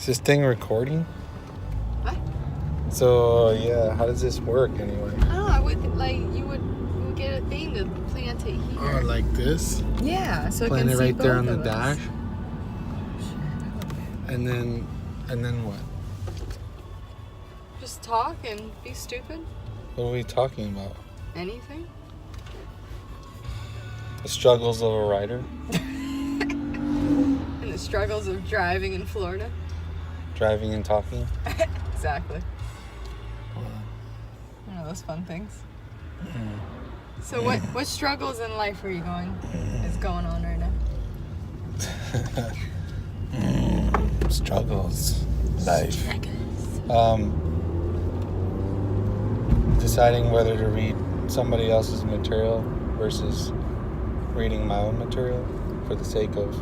this thing recording? What? So, yeah, how does this work anyway? Oh, I would, you would get a thing to plant it here. Oh, like this? Yeah, so Plant it it can see right there on both the of us. dash? And then what? Just talk and be stupid. What are we talking about? Anything. The struggles of a writer? And the struggles of driving in Florida. Driving and talking? Exactly. Wow. One of those fun things. Mm. So what struggles in life are you is going on right now? Struggles. Life. Deciding whether to read somebody else's material versus reading my own material for the sake of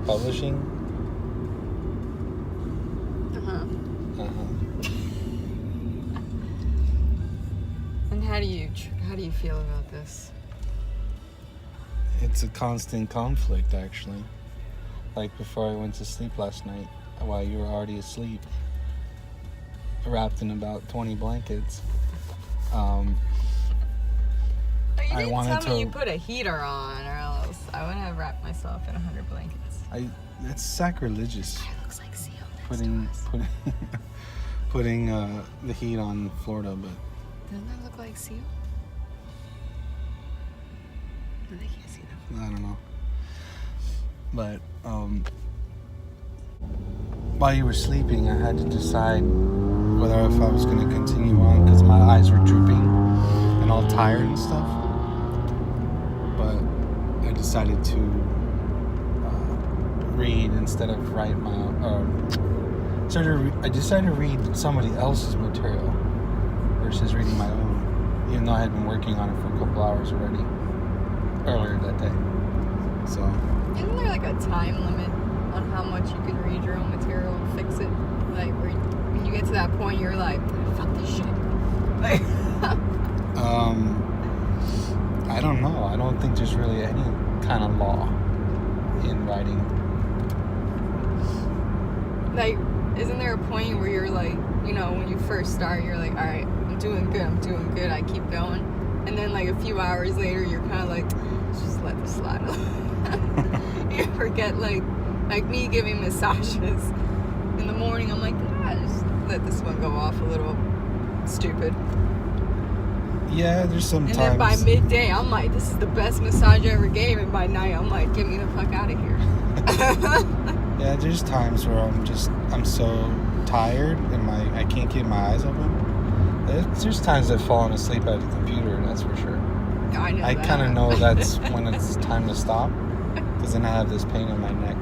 publishing. And how do you feel about this? It's a constant conflict, actually. Like before I went to sleep last night, while you were already asleep, wrapped in about 20 blankets. You I didn't wanted tell me to- you put a heater on, or else I would have wrapped myself in 100 blankets. It's sacrilegious. It looks like seal next Putting to us. putting the heat on Florida, but Doesn't that look like seal? No, they can't see that. I don't know. But while you were sleeping, I had to decide whether if I was going to continue on because my eyes were drooping and all tired and stuff. But I decided to read instead of write my own. I decided to read somebody else's material versus reading my own, even though I had been working on it for a couple hours already earlier that day. So. Isn't there like a time limit on how much you can read your own material and fix it? Like when you get to that point, you're like, fuck this shit. Like, I don't know. I don't think there's really any kind of law in writing. like, isn't there a point where you're like, when you first start, you're like, all right, I'm doing good, I keep going. And then like a few hours later, you're kind of like, let's just let this slide. You forget, like me giving massages in the morning, I'm like, just let this one go off a little stupid. Yeah, there's some And times. then by midday, I'm like, this is the best massage I ever gave. And by night, I'm like, get me the fuck out of here. Yeah, there's times where I'm so tired and I can't keep my eyes open. There's times I've fallen asleep at the computer, that's for sure. I know I that. kind of know that's when it's time to stop, because then I have this pain in my neck.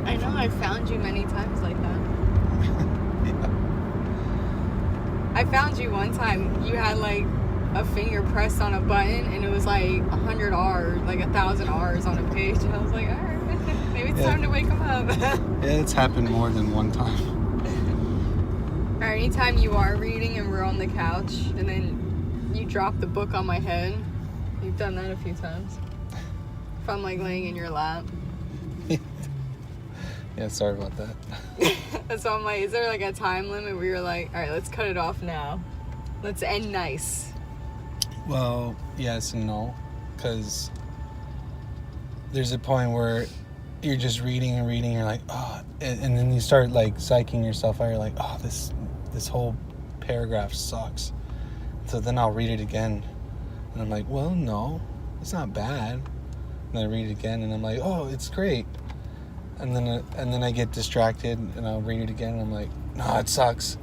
I know, I found you many times like that. Yeah. I found you one time, you had like a finger pressed on a button and it was like 100 R's, like 1,000 R's on a page. And I was like, alright, maybe it's time to wake him up. Yeah, it's happened more than one time. Or anytime you are reading and we're on the couch and then you drop the book on my head. You've done that a few times. If I'm like laying in your lap. Yeah, sorry about that. So I'm like, is there like a time limit where you're like, all right, let's cut it off now. Let's end nice. Well, yes and no, because there's a point where you're just reading and reading, you're like, oh, and then you start like psyching yourself out, you're like, oh, this whole paragraph sucks. So then I'll read it again, and I'm like, well, no, it's not bad. And I read it again, and I'm like, oh, it's great. And then I get distracted, and I'll read it again, and I'm like, no, it sucks.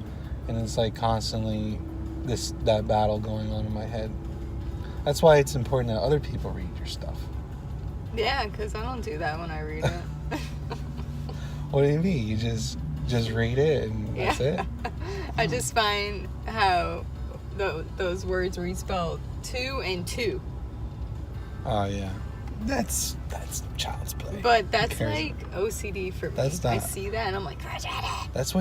And it's like constantly that battle going on in my head. That's why it's important that other people read your stuff. Yeah, because I don't do that when I read it. What do you mean? You just read it and that's it? I just find how those words read spelled two and two. Oh yeah, that's child's play. But that's Who cares? like OCD for me. That's I not- see that and I'm like, I read it. That's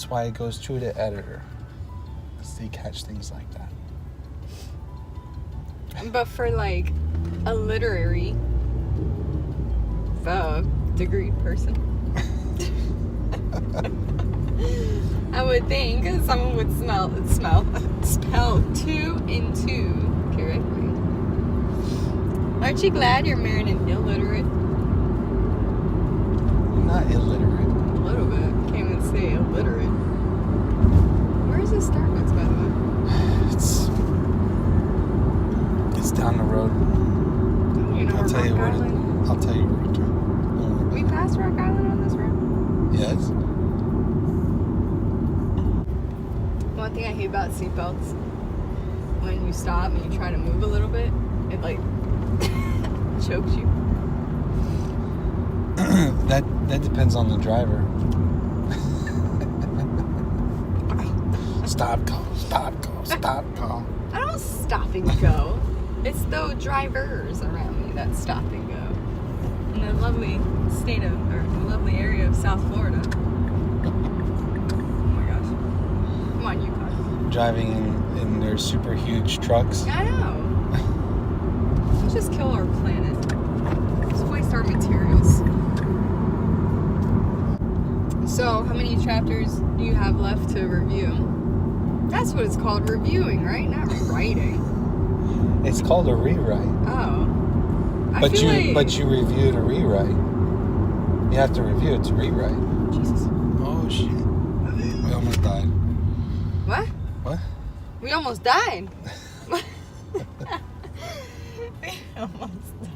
why it goes to the editor, because they catch things like that. But for like a literary degree person, I would think someone would spell 2 and 2 correctly. Aren't you glad you're marrying an illiterate? Not illiterate. A little bit. Can't even say illiterate. Where is this Starbucks, by the way? It's down the road. You know I'll where tell you Rock where. Island is? I'll tell you where to turn. We passed Rock Island on this road? Yes. One thing I hate about seatbelts, when you stop and you try to move a little bit, it like chokes you. That depends on the driver. Stop, go, stop, go, stop, go. I don't stop and go. It's the drivers around me that stop and go. In the lovely state of, or the lovely area of South Florida. Oh my gosh. Come on, Yukon. Driving in their super huge trucks. I know. Let's just kill our planet. Let's waste our materials. So, how many chapters do you have left to review? That's what it's called, reviewing, right? Not writing. It's called a rewrite. Oh. But you review to rewrite. You have to review it to rewrite. Jesus. Oh shit. We almost died. What? What? We almost died. We almost died.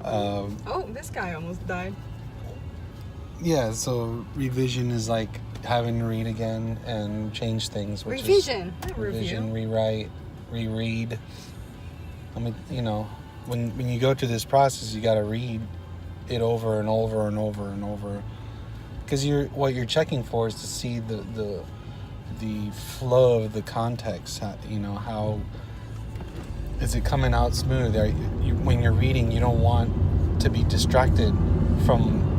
Oh, this guy almost died. Yeah, so revision is like having to read again and change things. Which Revision, is not revision, review. rewrite, reread. I mean, you know, when you go through this process, you got to read it over and over and over and over, because what you're checking for is to see the flow of the context. You know, how is it coming out smooth? When you're reading, you don't want to be distracted from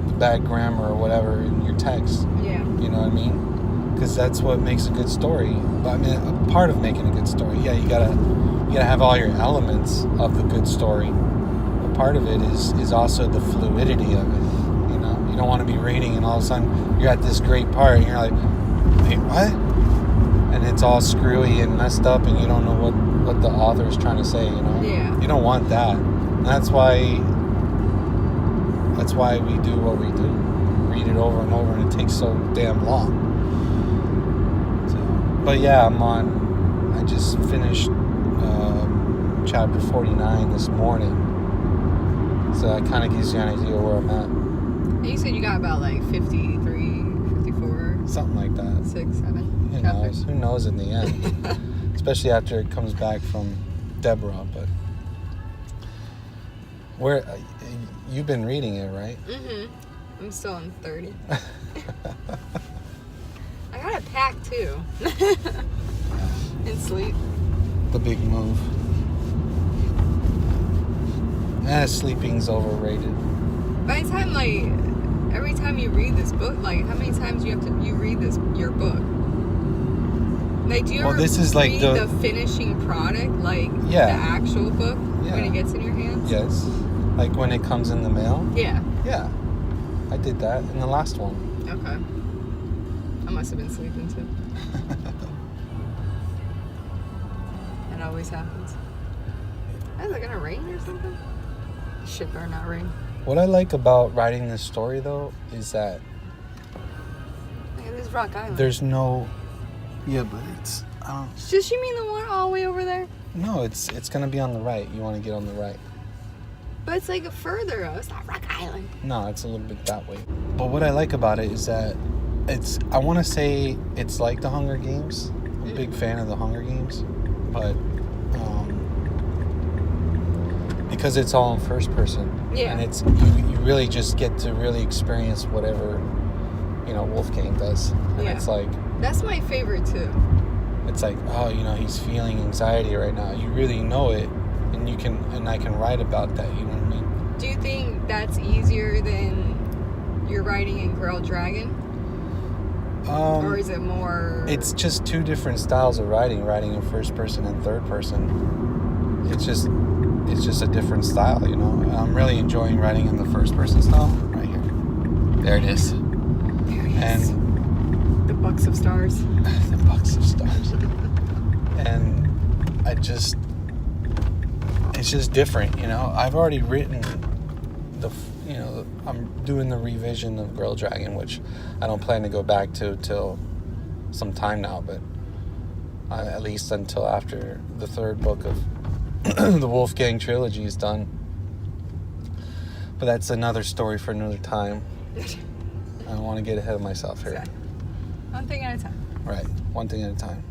the bad grammar or whatever in your text. Yeah. You know what I mean? Because that's what makes a good story. But I mean, a part of making a good story, yeah, you gotta have all your elements of the good story. But part of it is also the fluidity of it. You know, you don't want to be reading and all of a sudden you're at this great part and you're like, wait, what? And it's all screwy and messed up and you don't know what the author is trying to say. You know? Yeah. You don't want that. And that's why we do what we do. Read it over and over, and it takes so damn long. So, but yeah, I just finished chapter 49 this morning. So that kind of gives you an idea where I'm at. You said you got about like 53, 54, Something like that. 6, 7 Who chapters. knows? Who knows in the end? Especially after it comes back from Deborah. But where you've been reading it, right? Mm-hmm. I'm still on 30. I gotta pack too. And sleep. The big move. Sleeping's overrated. By the time, like, every time you read this book, like, how many times you read your book? Like, do you ever this is like read the finishing product, like Yeah. the actual book Yeah. when it gets in your hands? Yes. Like when it comes in the mail? Yeah. Yeah. I did that in the last one. Okay. I must have been sleeping too. It always happens. Is it gonna rain or something? Shit better not rain. What I like about writing this story, though, is that Look at this Rock Island. there's no... Yeah, but it's... Does she mean the one all the way over there? No, it's going to be on the right. You want to get on the right. But it's like further. It's not Rock Island. No, it's a little bit that way. But what I like about it is that I want to say it's like the Hunger Games. I'm a big fan of the Hunger Games. But because it's all in first person. Yeah. And it's you really just get to really experience whatever, Wolfgang does. And Yeah. it's like... That's my favorite too. It's like, oh, he's feeling anxiety right now. You really know it, and I can write about that. You know what I mean? Do you think that's easier than your writing in Girl Dragon? Or is it more... It's just two different styles of writing in first person and third person. It's just a different style, I'm really enjoying writing in the first person style right here. There it is. And the Bucks of Stars. the Bucks of Stars. And it's just different, you know. I've already written I'm doing the revision of Girl Dragon, which I don't plan to go back to till some time now, but at least until after the third book of the Wolfgang trilogy is done. But that's another story for another time. I don't want to get ahead of myself here. Exactly. One thing at a time. Right, one thing at a time.